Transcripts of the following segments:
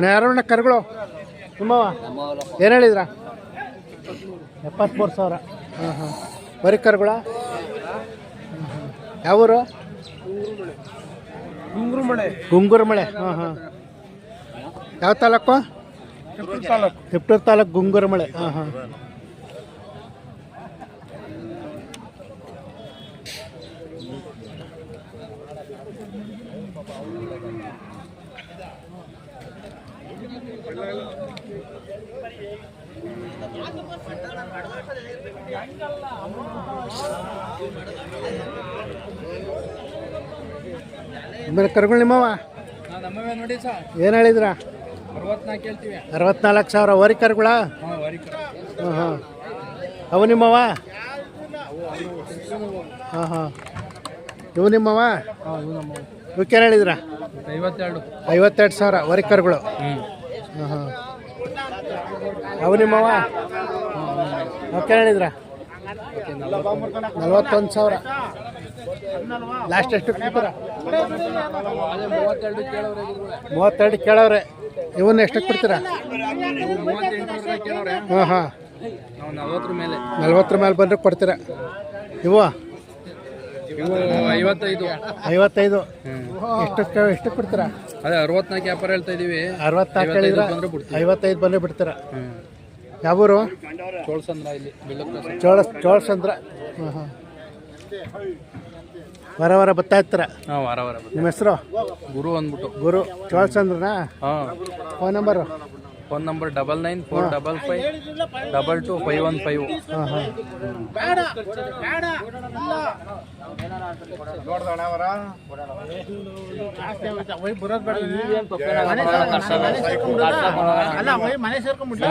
ಯಾರಣ್ಣ ಕರುಗಳು ನಿಮ್ಮವ ಏನು ಹೇಳಿದ್ರ 73,000. ಹಾಂ ಹಾಂ ಬರೀ ಕರುಗಳ ಯಾವೂರು ಗುಂಗೂರುಮಳೆ. ಹಾಂ ಹಾಂ ಯಾವ ತಾಲೂಕು ತಿಪ್ಟೂರು ತಾಲೂಕು ಗುಂಗೂರುಮಳೆ. ಹಾಂ ಹಾಂ ಆಮೇಲೆ ಕರುಗಳು ನಿಮ್ಮವ ಏನು ಹೇಳಿದ್ರ 64,000 ವರಿ ಕರುಗಳ. ಹಾಂ ಹಾಂ ಅವು ನಿಮ್ಮವ. ಹಾಂ ಹಾಂ ಇವು ನಿಮ್ಮವ. ಇವಕ್ಕೇನು ಹೇಳಿದ್ರ 52,000 ವರಿ ಕರುಗಳು. ಹಾಂ ಹಾಂ ಅವು ನಿಮ್ಮವ. ಅವಕ್ಕೇನು ಹೇಳಿದ್ರ 41,000. ಲಾಸ್ಟ್ ಎಷ್ಟು ಕೊಡ್ತೀರಾ? 32 ಕೇಳವ್ರೆ. ಇವನ್ನ ಎಷ್ಟಕ್ಕೆ ಕೊಡ್ತೀರಾ? ಹಾಂ ಹಾಂ 40 ಮೇಲೆ ಬಂದರೆ ಕೊಡ್ತೀರಾ. ಇವು 55. ಎಷ್ಟು ಕೊಡ್ತೀರಾ? ಅದೇ 64 ವ್ಯಾಪಾರ ಹೇಳ್ತಾ ಇದೀವಿ. 64 ಹೇಳಿದ್ರೆ 55 ಬಂದರೆ ಬಿಡ್ತೀರಾ. ಯಾವೂರು? ಚೋಳಸಂದ್ರ. ಹಾಂ ಹಾಂ ವಾರ ಬರ್ತಾ ಇರ್ತೀರ? ನಿಮ್ಮ ಹೆಸರು? ಗುರು ಅಂದ್ಬಿಟ್ಟು. ಗುರು ಚೋಳಸಂದ್ರನಾ? ಹಾಂ. Phone number? Phone number 9945552215. ಹಾಂ ಹಾಂ ಮನೆ ಸೇರ್ಕೊಂಡ್ಬಿಡ್ಲಿ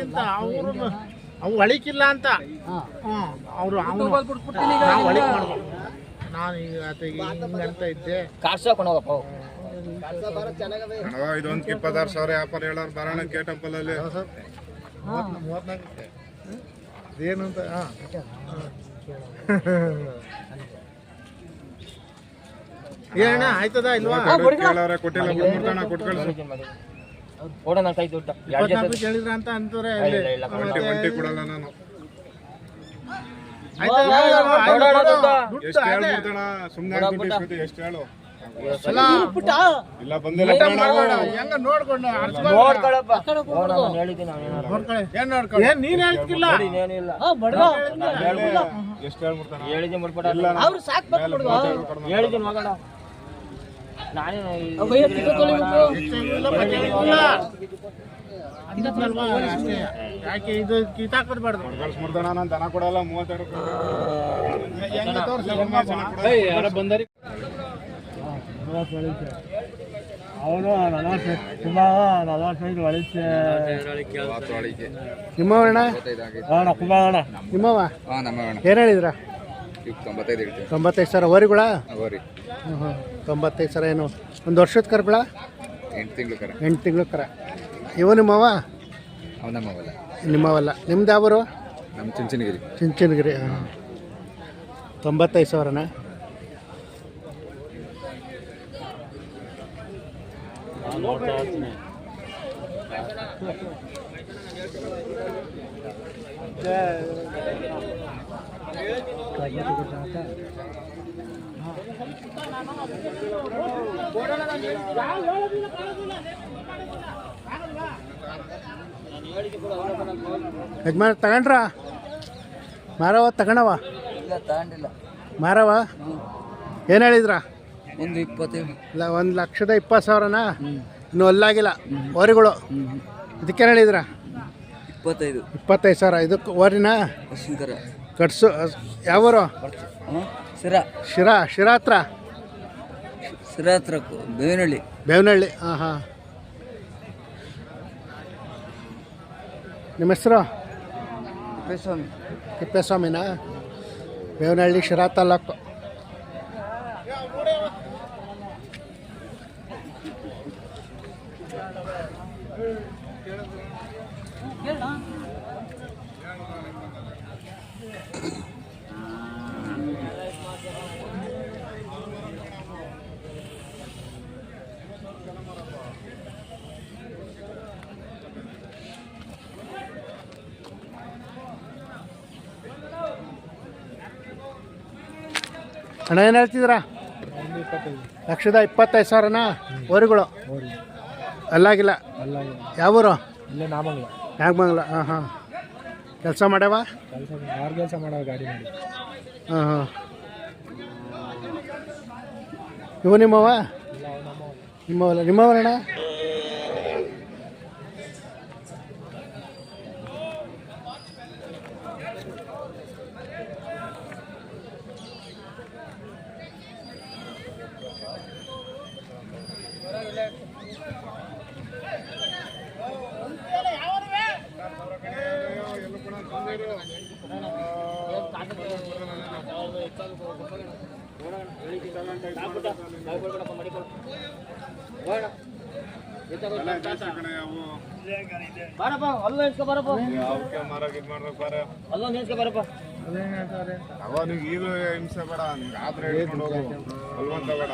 ಅಂತ ಅವು ಅಳಿಕಿಲ್ಲ ಅಂತ ಅವರು ಅಳಿಕ್ ಮಾಡ್ಬೋದು. ನಾನು ಹಿಂಗಂತ ಇದ್ದೆ. ಇದೊಂದು 26,000 ವ್ಯಾಪಾರ ಹೇಳೋರು ಬರೋಣ ಕೇಟಪ್ಪಲ್ಲಿ 34 ಏನು ಅಂತ. ಏನಣ್ಣ ಆಯ್ತದ ಇಲ್ವಾ? ಕೇಳೋರೆ ಕೊಟ್ಟಿಲ್ಲ ಬಿಡ್ಬಿಡ್ತಾಣ ಕೊಟ್ಟು ಕಳಿಸು. 24 ಕೇಳಿದ್ರ ಅಂತ ಅಂತಾರೆ. ಒಂಟಿ ಕೊಡಲ್ಲ ನಾನು. ಎಷ್ಟು ಹೇಳ್ಬಿಡ್ತಾಳ ಸುಮ್ಮನೆ ಎಷ್ಟು ಹೇಳು. ಇಲ್ಲ ಬಂದಿಲ್ಲ ಹೆಂಗ ನೋಡ್ಕೊಂಡು ನೀನ್ ಹೇಳ್ತಿಲ್ಲ. ಎಷ್ಟು ಹೇಳ್ಬಿಡ್ತಾನೆ ಯಾಕೆ ಇದು ಕಿತಾಕಬಾರ್ದು. ಕಳ್ಸ್ಬಿಡ್ತಾನ ನಾನು ದನ ಕೊಡಲ್ಲ 32 ಬಂದರಿ ಅವನು 45 ಒಳಿಕೆ ನಿಮ್ಮವಣ್ಣ ನಿಮ್ಮವ ಏನು ಹೇಳಿದ್ರ? 95,000 ವರಿಗಳ. ಹ್ಞೂ ಹ್ಞೂ 95,000 ಏನು ಒಂದು ವರ್ಷದ ಕರುಗಳ? 8 ತಿಂಗಳು ಕರ. ಇವು ನಿಮ್ಮವ? ನಿಮ್ಮವಲ್ಲ. ನಿಮ್ದು ಯಾವರು? ನಮ್ಮ ಚಿಂಚನಗಿರಿ. ಹಾಂ 95,000ನಾ? ಯಜಮಾನ ತಗೊಂಡ್ರ ಮಾರವ? ತಗೊಂಡವ ಮಾರವ? ಏನು ಹೇಳಿದ್ರ? 120. ಇಲ್ಲ 1,20,000ನಾ? ಇನ್ನೂ ಅಲ್ಲಾಗಿಲ್ಲ ಓರಿಗಳು. ಇದಕ್ಕೇನು ಹೇಳಿದ್ರ? 25,000. ಇದಕ್ಕೆ ಓರಿನಾ? ಕಟ್ಸು. ಯಾವೂರು? ಶಿರಾ ಹತ್ರ ಬೇವನಹಳ್ಳಿ. ಹಾಂ ಹಾಂ ನಿಮ್ಮ ಹೆಸರು? ತಿಪ್ಪೇಸ್ವಾಮಿನಾ? ಬೇವನಹಳ್ಳಿ ಶಿರಾ ತಾಲೂಕು. ಅಣ್ಣ ಏನು ಹೇಳ್ತಿದ್ದೀರಾ? 1,25,000ನಾ ವರಿಗಳು? ಅಲ್ಲಾಗಿಲ್ಲ. ಯಾವೂರು? ಇಲ್ಲೇ ನಾಮಂಗ್ಲ. ನಾಗಮಂಗಲ. ಹಾಂ ಹಾಂ. ಕೆಲಸ ಮಾಡ್ಯಾವ? ಯಾರು ಕೆಲಸ ಮಾಡೋ ಗಾಡಿ ಮಾಡಿ. ಹಾಂ ಹಾಂ. ಇವು ನಿಮ್ಮವ? ನಿಮ್ಮವಲ್ಲ. ನಿಮ್ಮವಲ್ಲಣ್ಣ? ಅವನಿಗೆ ಈಗ ಹಿಂಸೆ ಬೇಡ, ಆದ್ರೆ ಹಿಡ್ಕೊಂಡು ಹೋಗು. ಅಲ್ವಂತ ಬೇಡ.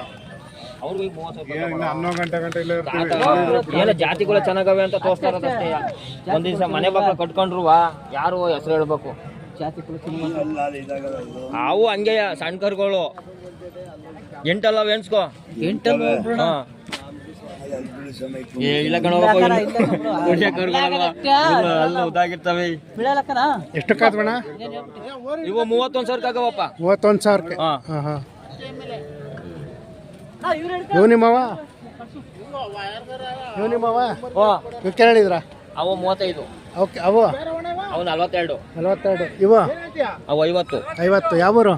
ಇನ್ನು 11 ಗಂಟೆ ಇಲ್ಲೇ ಇರ್ತೀವಿ. ಏನು ಜಾತಿಗಳು ಚೆನ್ನಾಗವೆ ಅಂತ ತೋರಿಸ್ತಾರದಷ್ಟೇ. ಒಂದ್ ದಿವಸ ಮನೆ ಬಾಕ್ಲ ಕಟ್ಕೊಂಡ್ರುವ ಯಾರು ಹೆಸರು ಹೇಳ್ಬೇಕು. ಅವು ಹಂಗೆ ಸಣ್ಣ ಕರುಗಳು 8 ಅಲ್ಲ ಎಣ್ಸ್ಕೋ. 8 ಇಲ್ಲ ಉದಾಗಿರ್ತವೆ. ಎಷ್ಟಕ್ಕಾದ್ವಣ್ಣ? ಇವು 31,000 ಆಗವಪ್ಪ. 31,000ಕ್ಕೆ. ಹಾಂ ಹಾಂ. ಇವು ನಿಮ್ಮವ? ಇವು ನಿಮ್ಮವ? ಇವಕ್ಕೆ ಹೇಳಿದ್ರ? ಅವು 35. ಓಕೆ. ಅವು? ಅವು 42. 42. ಇವು? ಅವು 50. 50. ಯಾವೂರು?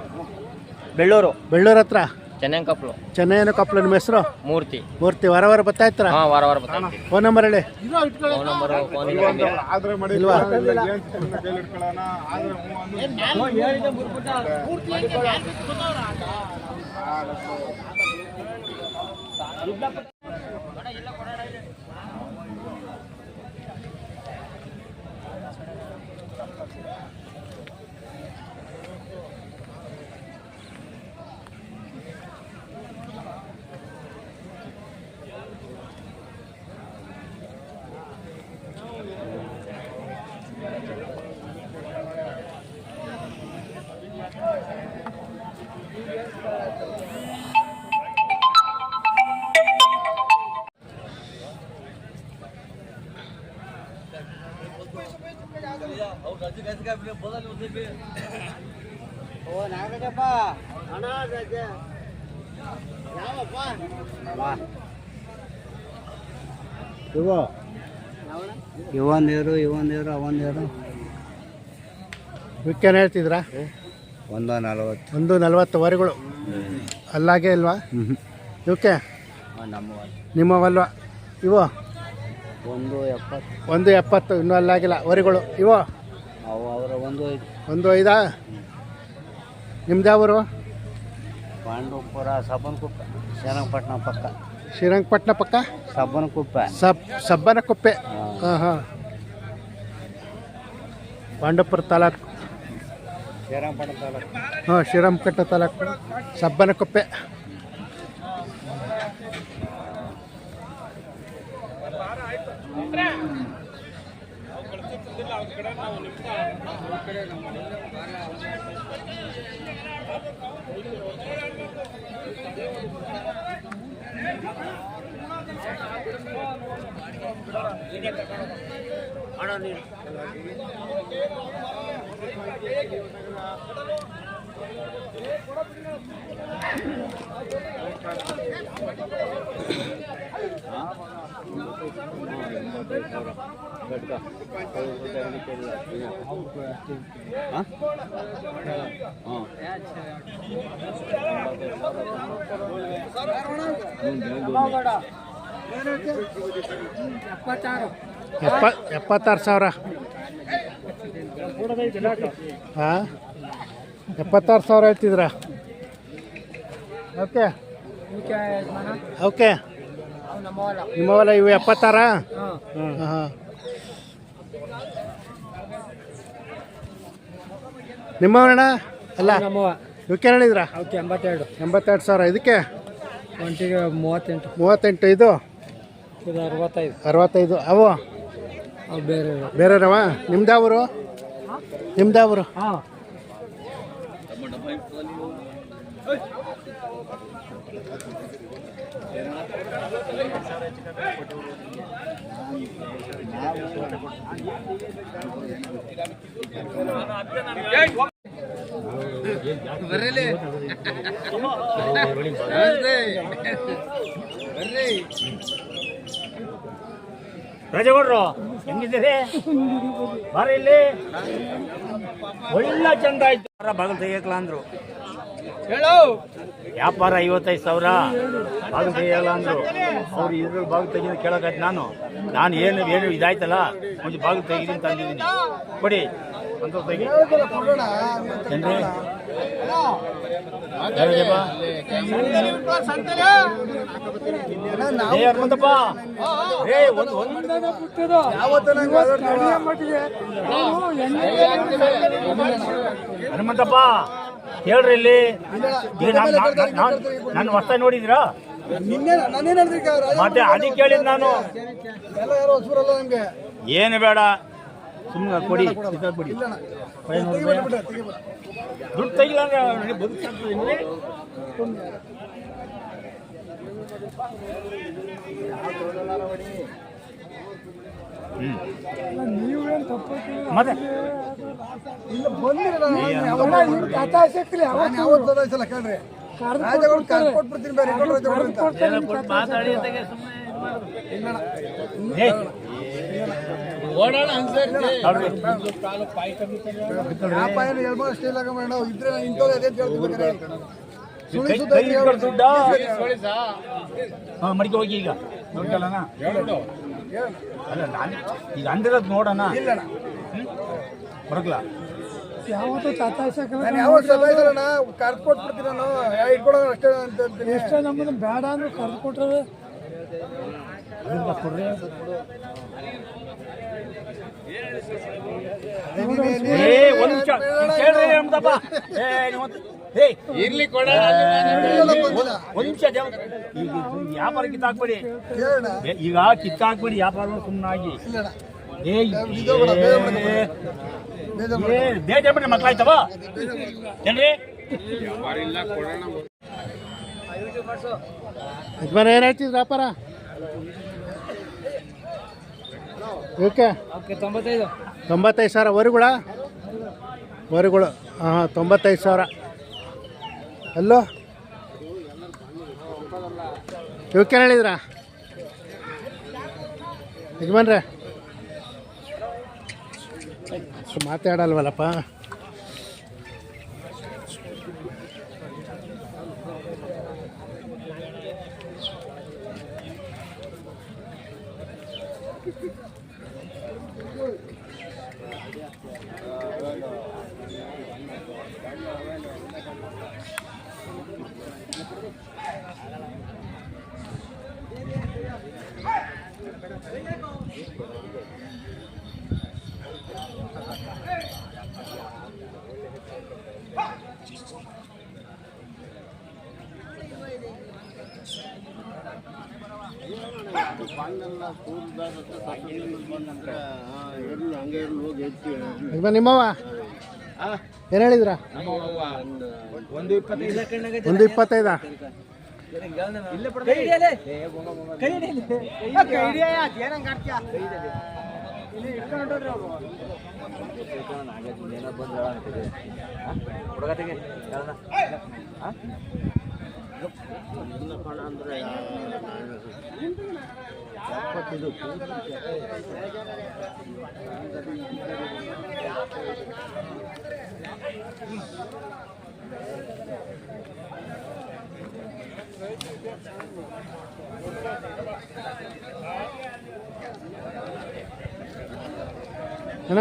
ಬೆಳ್ಳೂರು. ಬೆಳ್ಳೂರು ಹತ್ರ? ಚೆನ್ನೈ ಕಪ್ಲು. ಚೆನ್ನೈನ ಕಪ್ಲು. ನಿಮ್ಮ ಹೆಸರು? ಮೂರ್ತಿ. ಮೂರ್ತಿ. ವಾರ ವಾರ ಬರ್ತಾ ಇರ್ತಾರ? ಹಾ, ವಾರ ವಾರ ಬರ್ತೀನಿ. ಫೋನ್ ನಂಬರ್ ಹೇಳಿ. ಫೋನ್ ನಂಬರ್ ಆದ್ರೆ ಮಾಡಿ ಇಲ್ವಾ? ಕೈಲಿ ಇಟ್ಕೊಳ್ಳೋಣ. ಆದ್ರೆ ಇವೊಂದೇರು ಇವೊಂದೇರು ಅವೊಂದೇರು. ಇವಕ್ಕೇನು ಹೇಳ್ತಿದ್ರಾ? 140. 140 ವರಿಗಳು. ಅಲ್ಲಾಗೆ ಇಲ್ವಾ? ಇವಕ್ಕೆ ನಿಮ್ಮವಲ್ವಾ? ಇವು 170. 170. ಇನ್ನೂ ಅಲ್ಲಾಗಿಲ್ಲ ವರಿಗಳು. ಇವು ಅವು ಅವರ 1.5. ನಿಮ್ದು ಯಾವರು? ಪಾಂಡವಪುರ ಸಬ್ಬನಕುಪ್ಪೆ, ಶ್ರೀರಂಗಪಟ್ಟಣ ಪಕ್ಕ. ಶ್ರೀರಂಗಪಟ್ಟಣ ಪಕ್ಕ ಸಬ್ಬನಕುಪ್ಪೆ. ಸಬ್ಬನಕುಪ್ಪೆ. ಹಾಂ ಹಾಂ. ಪಾಂಡವಪುರ ತಾಲೂಕು. ಶ್ರೀರಂಗಪಟ್ಟಣ ತಾಲೂಕು. ಹಾಂ, ಶ್ರೀರಂಗಪಟ್ಟಣ ತಾಲೂಕು, ಸಬ್ಬನಕುಪ್ಪೆ. ಎಪ್ಪತ್ತಾರು ಸಾವಿರ. ಹಾಂ, 76,000 ಹೇಳ್ತಿದ್ರ? Okay okay. ನಿಮ್ಮವಲ್ಲ ಇವು 76? ಹಾಂ ಹಾಂ. ನಿಮ್ಮವಣ್ಣ ಅಲ್ಲ, ಇವಕ್ಕೆ ಹೇಳಿದ್ರ? 82,000. ಇದಕ್ಕೆ 38. ಇದು 65. ಅವು ಬೇರೆರವ? ನಿಮ್ದಾವರು? ರಾಜಗೌಡ್ರು ಹೆಂಗಿದ್ದೀರಿ? ಬಾರಿ ಇಲ್ಲಿ ಒಳ್ಳೆ ಚಂದ ಆಯ್ತು. ಬಾಗಿಲು ತೆಗಿಯಕಲ್ಲ ಅಂದ್ರು. ವ್ಯಾಪಾರ 55,000 ಬಾಗಿಲು ತೆಗಿಯಲ್ಲ ಅಂದ್ರು. ಅವ್ರು ಇದ್ರ ಬಾಗಿಲು ತೆಗಿದ ಕೇಳಕಾಯ್ತು. ನಾನು ಏನು ಇದಾಯ್ತಲ್ಲ ಮುಂಚೆ ಬಾಗಿಲು ತೆಗೀರಿ ಅಂತ ಅಂದಿದ್ದೀನಿ. ಕೊಡಿ ಅಂತ ತೆಗಿ ಏನ್ರಿ ಹನುಮಂತಪ್ಪ ಹನುಮಂತಪ್ಪ ಹೇಳ್ರಿ ಇಲ್ಲಿ ನನ್ನ ಹೊಸ ನೋಡಿದ್ರಾ? ಮತ್ತೆ ಅದಕ್ಕೆ ಕೇಳಿದ್ ನಾನು. ಏನು ಬೇಡ ಸುಮ್ಮನೆ ಕೊಡಿ ಕೊಡಿ. ದುಡ್ಡು ತೆಗಿಲ್ಲ ಅಂದ್ರೆ ಬದುಕ್ತಾಗ್ತದೆ. ಮತ್ತೆ ಮಡಿಕೆ ಹೋಗಿ ಈಗ ನೋಡ್ಕಲ್ಲಣ್ಣ. ಅಲ್ಲ ನಾನು ಈಗ ಅಂದಿರೋದು ನೋಡೋಣ. ಬರಕ್ಲ ಯಾವತ್ತೂ ಯಾವತ್ತಲ್ಲ ಕರ್ದು ಕೊಟ್ಬಿಡ್ತೀನಿ ನಾನು. ಇಟ್ಕೊಡೋ ಅಷ್ಟೇ ಅಂತ ಹೇಳ್ತೀನಿ. ಎಷ್ಟೇ ನಮ್ಮನ್ನು ಬೇಡ ಅಂದ್ರೆ ಕರ್ದು ಕೊಟ್ರೆ ವ್ಯಾಪಾರ ಕಿತ್ತಾಕ್ಬೇಡಿ. ಈಗ ಕಿತ್ತಾಕ್ಬೇಡಿ ವ್ಯಾಪಾರ ಸುಮ್ಮನಾಗಿ. ಬೇಜಾರ ಮಕ್ಕಳಾಯ್ತವ ಏನ್ರಿ? ಯಜಮಾನ ಏನು ಹೇಳ್ತಿದ್ರು ವ್ಯಾಪಾರ? ಓಕೆ 95,000 ವರುಗಳು. ಹಾಂ 95,000. ಅಲ್ಲೋ ಇವಕ್ಕೇನು ಹೇಳಿದ್ರಾ ಯಜಮಾನ್ರೆ? ಮಾತಾಡಲ್ವಲ್ಲಪ್ಪ. ನಿಮ್ಮವ ಏನು ಹೇಳಿದ್ರ? 125.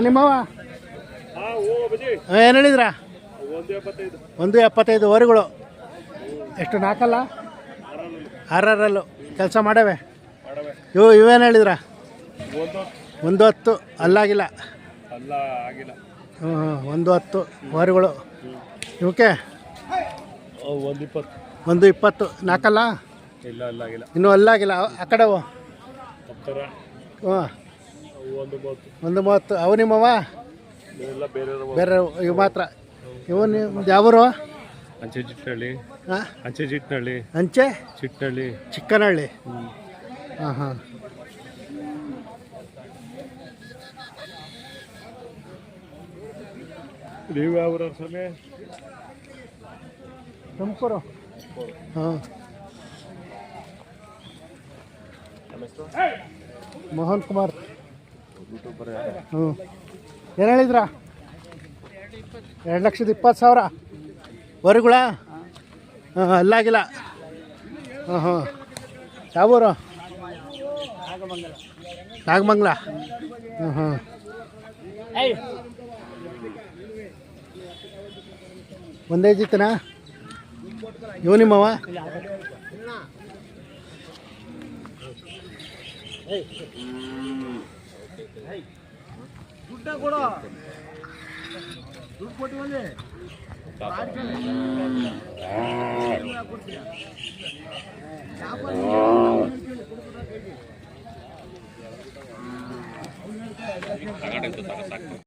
ನಿಮ್ಮವ ಏನು ಹೇಳಿದ್ರ? 175 ವರುಗಳು. ಎಷ್ಟು ನಾಲ್ಕಲ್ಲ 6 ಕೆಲಸ ಮಾಡವೆ. ಇವೇನು ಹೇಳಿದ್ರ? 110 ಅಲ್ಲಾಗಿಲ್ಲ. 110 ವರುಗಳು. ಇವಕ್ಕೆ 120 ನಾಲ್ಕಲ್ಲ ಇನ್ನೂ ಅಲ್ಲಾಗಿಲ್ಲ. ಆ ಕಡೆವು 130. ಅವು ನಿಮ್ಮವ ಬೇರೆ ಇವು ಮಾತ್ರ. ಇವು ನಿಮ್ದು ಯಾವರು? ಅಂಚೆ ಚಿಟ್ಟಳ್ಳಿ ಹಾಂ ಅಂಚೆ ಚಿಟ್ಟಳ್ಳಿ ಅಂಚೆ ಚಿಟ್ಟಳ್ಳಿ ಚಿಕ್ಕನಹಳ್ಳಿ ಹಾಂ ಹಾಂ ನೀವು ಯಾವ ಸ್ವಾಮಿ ತುಮಕೂರು ಹಾಂ ಮೋಹನ್ ಕುಮಾರ್ ಹ್ಞೂ ಏನು ಹೇಳಿದ್ರಾ 2,20,000 ವರೆಗಳ ಹಾಂ ಅಲ್ಲಾಗಿಲ್ಲ ಹಾಂ ಹಾಂ ಯಾವೂರು ನಾಗಮಂಗಲ ಹಾಂ ಹಾಂ ಒಂದೇ ಜಿತ್ತನಾ ಇವು ನಿಮ್ಮವ